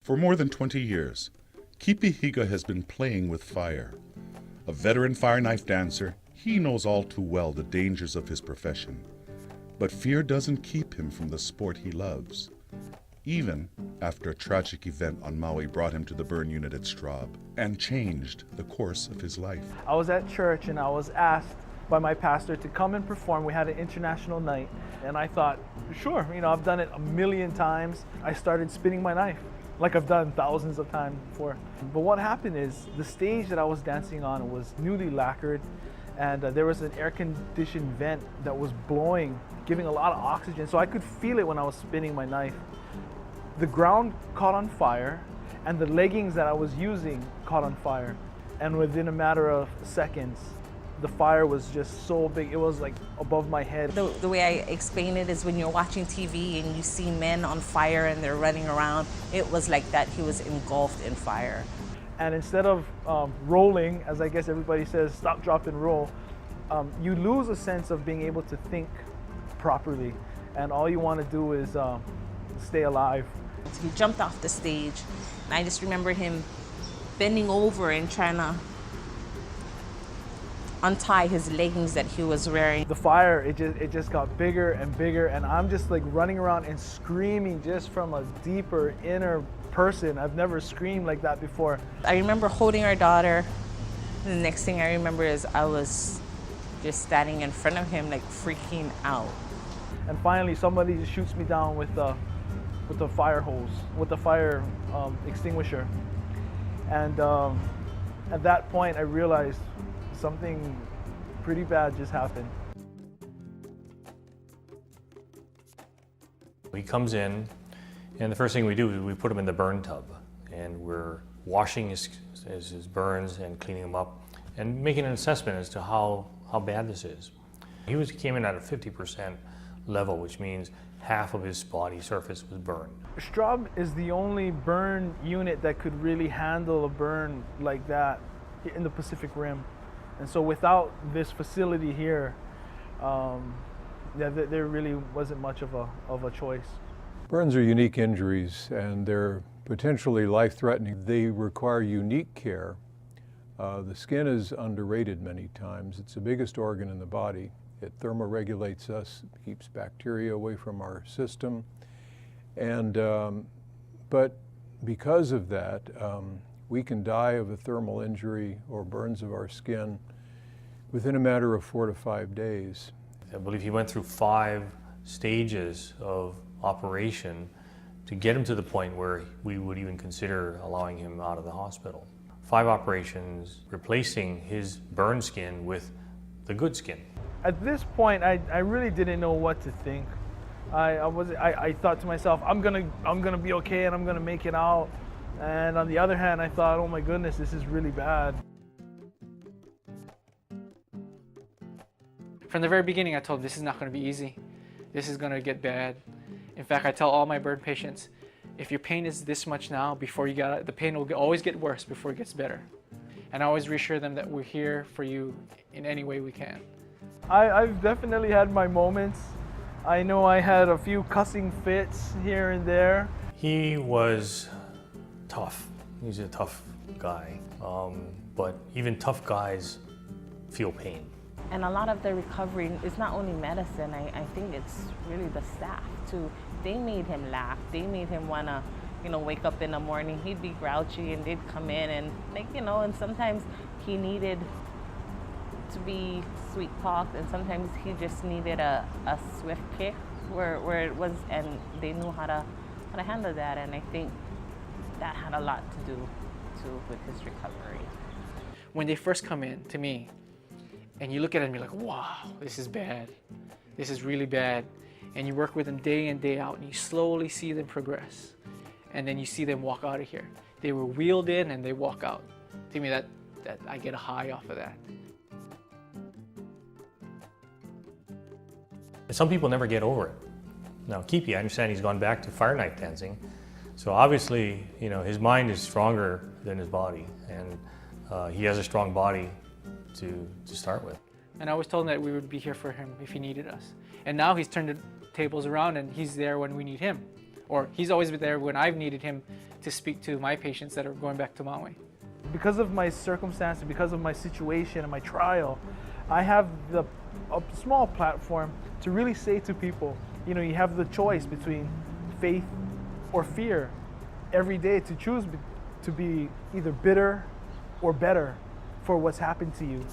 For more than 20 years, Kipi Higa has been playing with fire. A veteran fireknife dancer, he knows all too well the dangers of his profession. But fear doesn't keep him from the sport he loves, even after a tragic event on Maui brought him to the burn unit at Straub and changed the course of his life. I was at church and I was asked by my pastor to come and perform. We had an international night and I thought, sure, I've done it a million times. I started spinning my knife like I've done thousands of times before. But what happened is the stage that I was dancing on was newly lacquered, and there was an air-conditioned vent that was blowing, giving a lot of oxygen, so I could feel it when I was spinning my knife. The ground caught on fire, and the leggings that I was using caught on fire. And within a matter of seconds, the fire was just so big, it was like above my head. The way I explain it is when you're watching TV and you see men on fire and they're running around, it was like that. He was engulfed in fire. And instead of rolling, as I guess everybody says, stop, drop, and roll, you lose a sense of being able to think properly. And all you want to do is stay alive. He jumped off the stage, and I just remember him bending over and trying to untie his leggings that he was wearing. The fire, it just got bigger and bigger, and I'm just like running around and screaming just from a deeper inner person. I've never screamed like that before. I remember holding our daughter, and the next thing I remember is I was just standing in front of him like freaking out. And finally somebody just shoots me down with the fire hose, with the fire extinguisher. And at that point I realized something pretty bad just happened. He comes in, and the first thing we do is we put him in the burn tub, and we're washing his burns and cleaning them up and making an assessment as to how bad this is. He came in at a 50% level, which means half of his body surface was burned. Straub is the only burn unit that could really handle a burn like that in the Pacific Rim. And so without this facility here, there really wasn't much of a choice. Burns are unique injuries, and they're potentially life-threatening. They require unique care. The skin is underrated many times. It's the biggest organ in the body. It thermoregulates us, keeps bacteria away from our system. And, but because of that, we can die of a thermal injury or burns of our skin within a matter of 4 to 5 days. I believe he went through 5 stages of operation to get him to the point where we would even consider allowing him out of the hospital. 5 operations replacing his burn skin with the good skin. At this point, I really didn't know what to think. I thought to myself, I'm gonna be okay and I'm gonna make it out. And on the other hand, I thought, oh my goodness, this is really bad. From the very beginning, I told him this is not going to be easy. This is going to get bad. In fact, I tell all my burn patients, if your pain is this much now, before you got it, the pain will always get worse before it gets better. And I always reassure them that we're here for you in any way we can. I've definitely had my moments. I know I had a few cussing fits here and there. He was tough. He's a tough guy. But even tough guys feel pain. And a lot of the recovery is not only medicine, I think it's really the staff too. They made him laugh. They made him wanna, wake up in the morning. He'd be grouchy and they'd come in and and sometimes he needed to be sweet talked and sometimes he just needed a swift kick where it was, and they knew how to handle that, and I think that had a lot to do too with his recovery. When they first come in to me, and you look at it and you're like, wow, this is bad. This is really bad. And you work with them day in, day out, and you slowly see them progress. And then you see them walk out of here. They were wheeled in and they walk out. To me, that I get a high off of that. Some people never get over it. Now, Kipi, I understand he's gone back to fireknife dancing. So obviously, his mind is stronger than his body. And he has a strong body to start with. And I always told him that we would be here for him if he needed us. And now he's turned the tables around and he's there when we need him. Or he's always been there when I've needed him to speak to my patients that are going back to Maui. Because of my circumstance, because of my situation and my trial, I have a small platform to really say to people, you know, you have the choice between faith or fear every day to choose to be either bitter or better for what's happened to you.